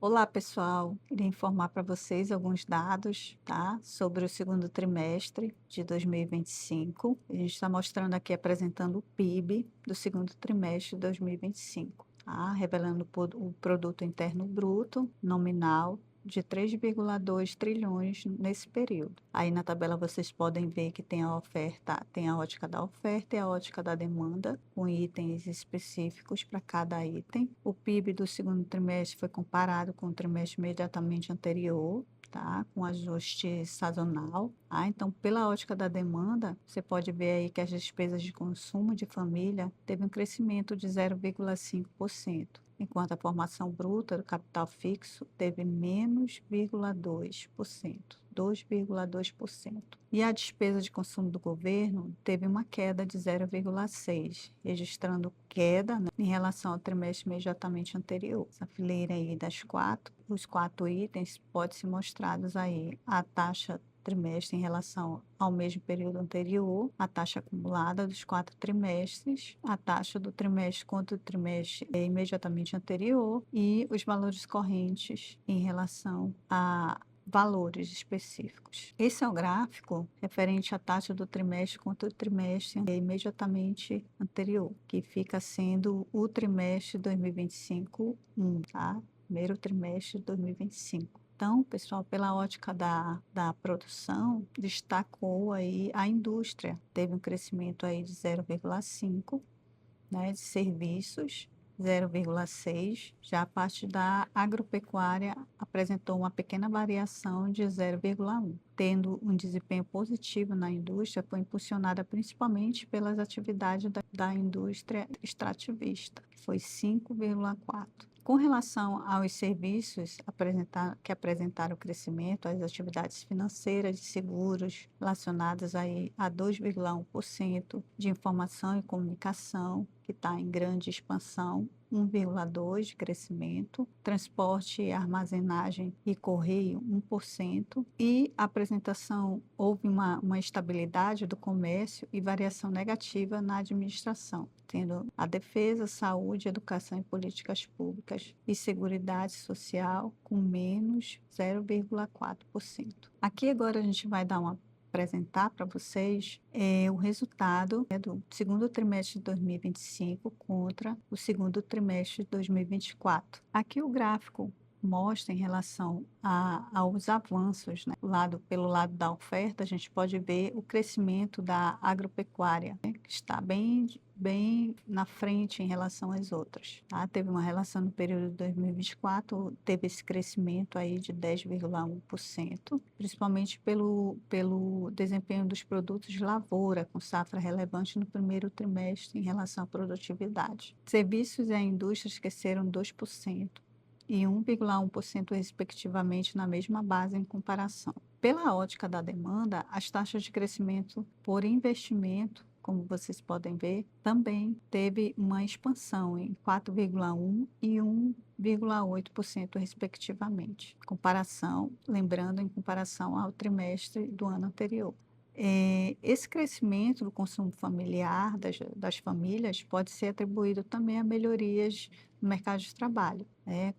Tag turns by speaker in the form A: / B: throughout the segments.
A: Olá, pessoal. Queria informar para vocês alguns dados, tá? Sobre o segundo trimestre de 2025. A gente está mostrando aqui, apresentando o PIB do segundo trimestre de 2025, tá? Revelando o produto interno bruto nominal de 3,2 trilhões nesse período. Aí na tabela vocês podem ver que tem a oferta, tem a ótica da oferta e a ótica da demanda, com itens específicos para cada item. O PIB do segundo trimestre foi comparado com o trimestre imediatamente anterior, tá? Com ajuste sazonal. Então, pela ótica da demanda, você pode ver aí que as despesas de consumo de família teve um crescimento de 0,5%. Enquanto a formação bruta do capital fixo teve menos 0,2%, 2,2%. E a despesa de consumo do governo teve uma queda de 0,6%, registrando queda, né, em relação ao trimestre imediatamente anterior. Essa fileira aí os quatro itens pode ser mostrados aí a taxa trimestre em relação ao mesmo período anterior, a taxa acumulada dos 4 trimestres, a taxa do trimestre contra o trimestre imediatamente anterior e os valores correntes em relação a valores específicos. Esse é o gráfico referente à taxa do trimestre contra o trimestre imediatamente anterior, que fica sendo o trimestre 2025, tá? Primeiro trimestre de 2025. Então, pessoal, pela ótica da produção, destacou aí a indústria, teve um crescimento aí de 0,5, né, de serviços, 0,6. Já a parte da agropecuária apresentou uma pequena variação de 0,1. Tendo um desempenho positivo na indústria, foi impulsionada principalmente pelas atividades da indústria extrativista, que foi 5,4. Com relação aos serviços que apresentaram crescimento, as atividades financeiras de seguros relacionadas aí a 2,1%, de informação e comunicação, que está em grande expansão, 1,2% de crescimento, transporte, armazenagem e correio, 1%, e a apresentação, houve uma estabilidade do comércio e variação negativa na administração, tendo a defesa, saúde, educação e políticas públicas e seguridade social com menos 0,4%. Aqui agora a gente vai apresentar para vocês o resultado, né, do segundo trimestre de 2025 contra o segundo trimestre de 2024. Aqui o gráfico mostra em relação aos avanços, né? Pelo lado da oferta, a gente pode ver o crescimento da agropecuária, né, que está bem na frente em relação às outras, tá? Teve uma relação no período de 2024, teve esse crescimento aí de 10,1%, principalmente pelo desempenho dos produtos de lavoura, com safra relevante no primeiro trimestre em relação à produtividade. Serviços e a indústria cresceram 2% e 1,1% respectivamente na mesma base em comparação. Pela ótica da demanda, as taxas de crescimento por investimento, como vocês podem ver, também teve uma expansão em 4,1% e 1,8% respectivamente. Lembrando, em comparação ao trimestre do ano anterior. Esse crescimento do consumo familiar das famílias pode ser atribuído também a melhorias no mercado de trabalho, né,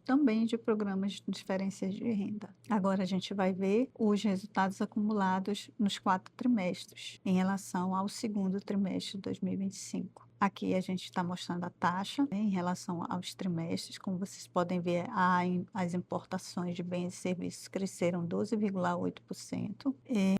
A: também de programas de transferências de renda. Agora a gente vai ver os resultados acumulados nos 4 trimestres em relação ao segundo trimestre de 2025. Aqui a gente está mostrando a taxa, né, em relação aos trimestres. Como vocês podem ver, as importações de bens e serviços cresceram 12,8%.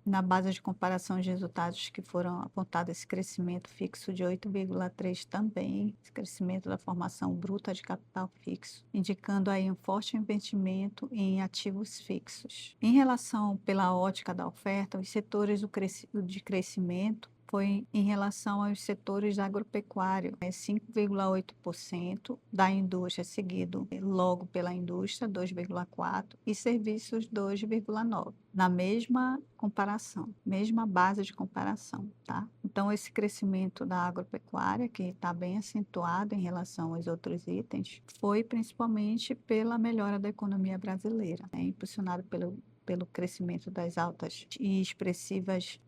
A: Na base de comparação de resultados que foram apontados, esse crescimento fixo de 8,3% também, esse crescimento da formação bruta de capital fixo, indicando aí um forte investimento em ativos fixos. Em relação pela ótica da oferta, os setores de crescimento foi em relação aos setores agropecuário, 5,8%, da indústria seguido logo pela indústria, 2,4%, e serviços, 2,9%, na mesma comparação, mesma base de comparação, tá? Então, esse crescimento da agropecuária, que está bem acentuado em relação aos outros itens, foi principalmente pela melhora da economia brasileira, né? Impulsionado pelo crescimento das altas e expressivas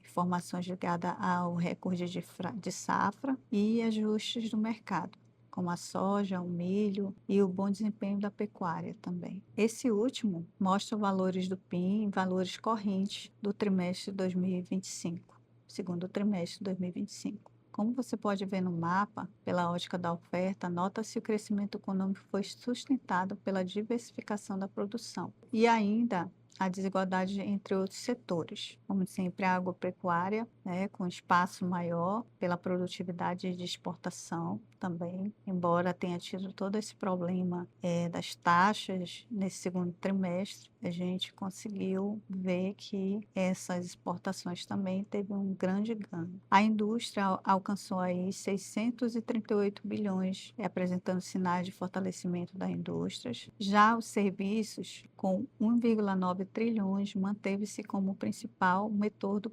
A: informações ligadas ao recorde de safra e ajustes do mercado. como a soja, o milho e o bom desempenho da pecuária também. Esse último mostra valores do PIB em valores correntes do trimestre de 2025, segundo trimestre de 2025. Como você pode ver no mapa, pela ótica da oferta, nota-se o crescimento econômico foi sustentado pela diversificação da produção e ainda a desigualdade entre outros setores, como sempre a agropecuária, né, com espaço maior pela produtividade de exportação também, embora tenha tido todo esse problema das taxas nesse segundo trimestre, a gente conseguiu ver que essas exportações também teve um grande ganho. A indústria alcançou aí 638 bilhões, apresentando sinais de fortalecimento das indústrias. Já os serviços, com 1,9 trilhões, manteve-se como o principal motor do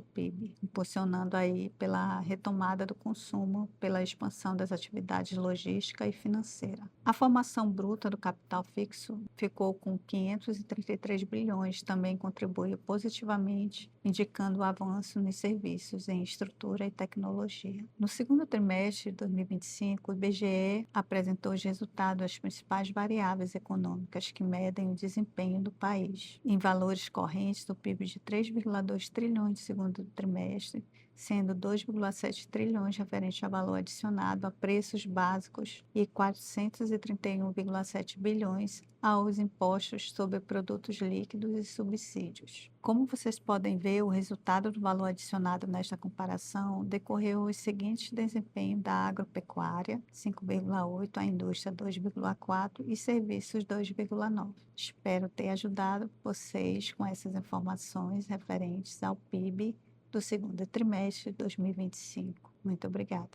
A: PIB, impulsionando aí pela retomada do consumo, pela expansão das atividades logística e financeira. A formação bruta do capital fixo ficou com 533 bilhões, também contribuiu positivamente, indicando o avanço nos serviços em estrutura e tecnologia. No segundo trimestre de 2025, o IBGE apresentou os resultados das principais variáveis econômicas que medem o desempenho do país, em valores correntes do PIB de 3,2 trilhões no segundo trimestre, sendo 2,7 trilhões referente a valor adicionado a preços básicos e 431,7 bilhões aos impostos sobre produtos líquidos e subsídios. Como vocês podem ver, o resultado do valor adicionado nesta comparação decorreu os seguintes desempenhos da agropecuária, 5,8, a indústria 2,4 e serviços 2,9. Espero ter ajudado vocês com essas informações referentes ao PIB do segundo trimestre de 2025. Muito obrigada.